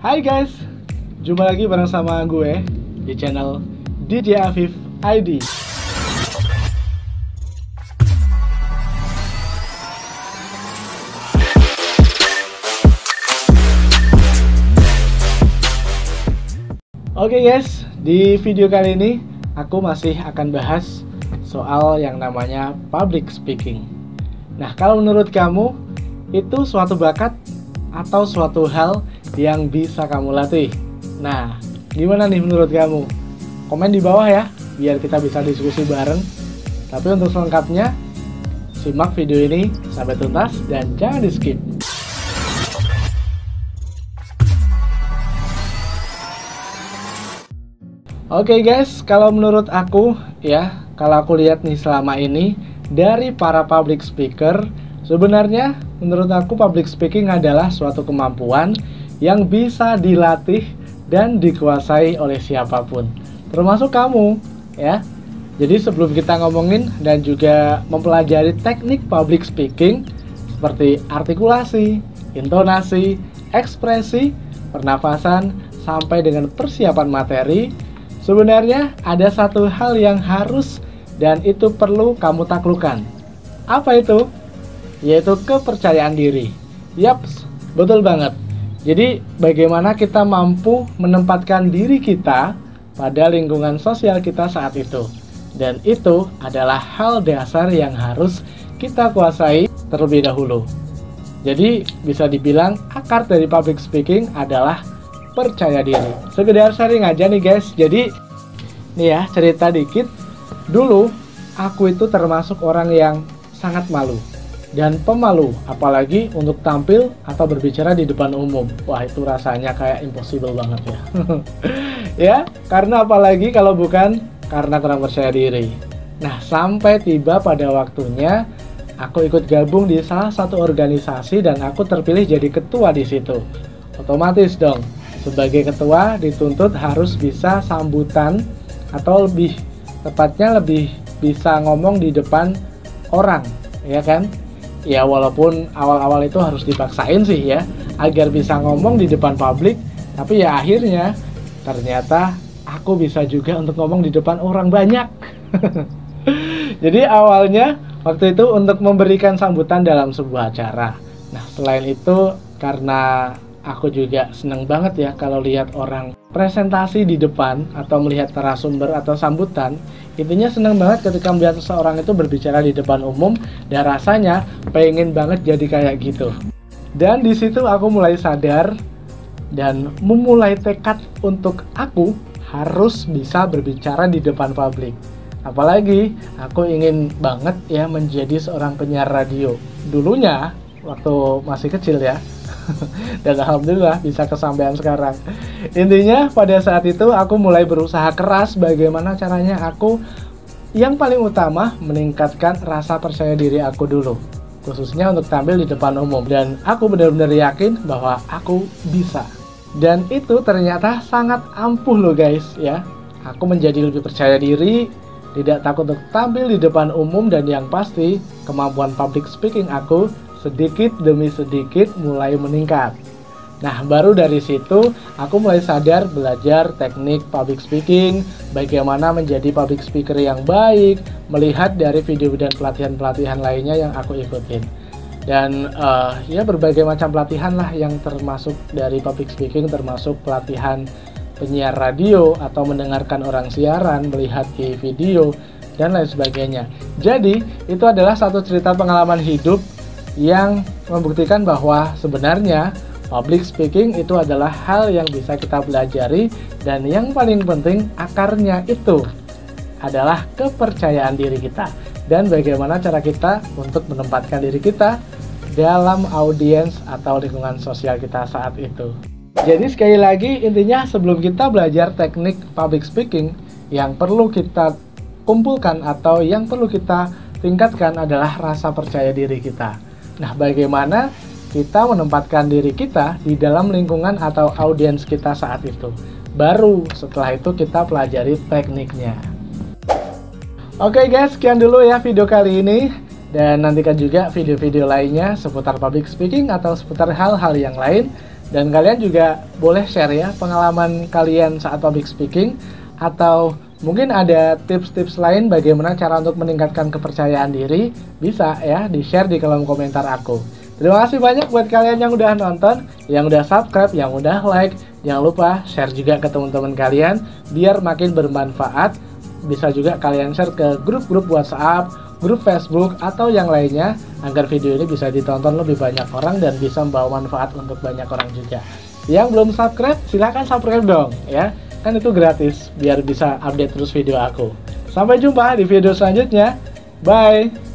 Hai guys, jumpa lagi bareng sama gue di channel DJ Afif ID. Oke guys, di video kali ini aku masih akan bahas soal yang namanya public speaking. Nah, kalau menurut kamu itu suatu bakat atau suatu hal yang bisa kamu latih? Nah, gimana nih menurut kamu? Komen di bawah ya, biar kita bisa diskusi bareng. Tapi untuk selengkapnya, simak video ini sampai tuntas dan jangan di skip. Oke guys, kalau menurut aku ya, kalau aku lihat nih selama ini dari para public speaker, sebenarnya menurut aku public speaking adalah suatu kemampuan yang bisa dilatih dan dikuasai oleh siapapun, termasuk kamu ya. Jadi sebelum kita ngomongin dan juga mempelajari teknik public speaking seperti artikulasi, intonasi, ekspresi, pernafasan, sampai dengan persiapan materi, sebenarnya ada satu hal yang harus dan itu perlu kamu taklukkan. Apa itu? Yaitu kepercayaan diri. Yaps, betul banget. Jadi bagaimana kita mampu menempatkan diri kita pada lingkungan sosial kita saat itu. Dan itu adalah hal dasar yang harus kita kuasai terlebih dahulu. Jadi bisa dibilang akar dari public speaking adalah percaya diri. Sekedar sharing aja nih guys. Jadi nih ya, cerita dikit. Dulu aku itu termasuk orang yang sangat malu dan pemalu, apalagi untuk tampil atau berbicara di depan umum. Wah, itu rasanya kayak impossible banget ya. Ya, karena apalagi kalau bukan karena kurang percaya diri. Nah, sampai tiba pada waktunya aku ikut gabung di salah satu organisasi dan aku terpilih jadi ketua di situ. Otomatis dong, sebagai ketua dituntut harus bisa sambutan atau lebih tepatnya lebih bisa ngomong di depan orang, ya kan? Ya walaupun awal-awal itu harus dipaksain sih ya, agar bisa ngomong di depan publik, tapi ya akhirnya ternyata aku bisa juga untuk ngomong di depan orang banyak. Jadi awalnya waktu itu untuk memberikan sambutan dalam sebuah acara. Nah, selain itu karena aku juga seneng banget ya kalau lihat orang presentasi di depan atau melihat narasumber atau sambutan. Intinya seneng banget ketika melihat seseorang itu berbicara di depan umum dan rasanya pengen banget jadi kayak gitu. Dan di situ aku mulai sadar dan memulai tekad untuk aku harus bisa berbicara di depan publik. Apalagi aku ingin banget ya menjadi seorang penyiar radio. Dulunya waktu masih kecil ya. Dan alhamdulillah bisa kesampaian sekarang. Intinya pada saat itu aku mulai berusaha keras bagaimana caranya aku yang paling utama meningkatkan rasa percaya diri aku dulu, khususnya untuk tampil di depan umum. Dan aku benar-benar yakin bahwa aku bisa. Dan itu ternyata sangat ampuh loh guys ya. Aku menjadi lebih percaya diri, tidak takut untuk tampil di depan umum, dan yang pasti kemampuan public speaking aku sedikit demi sedikit mulai meningkat. Nah, baru dari situ aku mulai sadar belajar teknik public speaking, bagaimana menjadi public speaker yang baik, melihat dari video dan pelatihan-pelatihan lainnya yang aku ikutin. Dan ya berbagai macam pelatihan lah yang termasuk dari public speaking, termasuk pelatihan penyiar radio atau mendengarkan orang siaran, melihat di video, dan lain sebagainya. Jadi, itu adalah satu cerita pengalaman hidup yang membuktikan bahwa sebenarnya public speaking itu adalah hal yang bisa kita pelajari, dan yang paling penting akarnya itu adalah kepercayaan diri kita dan bagaimana cara kita untuk menempatkan diri kita dalam audiens atau lingkungan sosial kita saat itu. Jadi sekali lagi intinya sebelum kita belajar teknik public speaking, yang perlu kita kumpulkan atau yang perlu kita tingkatkan adalah rasa percaya diri kita. Nah, bagaimana kita menempatkan diri kita di dalam lingkungan atau audiens kita saat itu. Baru setelah itu kita pelajari tekniknya. Oke guys, sekian dulu ya video kali ini. Dan nantikan juga video-video lainnya seputar public speaking atau seputar hal-hal yang lain. Dan kalian juga boleh share ya pengalaman kalian saat public speaking, atau mungkin ada tips-tips lain bagaimana cara untuk meningkatkan kepercayaan diri, bisa ya di-share di kolom komentar aku. Terima kasih banyak buat kalian yang udah nonton, yang udah subscribe, yang udah like. Jangan lupa share juga ke teman-teman kalian biar makin bermanfaat. Bisa juga kalian share ke grup-grup WhatsApp, grup Facebook, atau yang lainnya agar video ini bisa ditonton lebih banyak orang dan bisa membawa manfaat untuk banyak orang juga. Yang belum subscribe, silahkan subscribe dong ya. Kan itu gratis biar bisa update terus video aku. Sampai jumpa di video selanjutnya. Bye!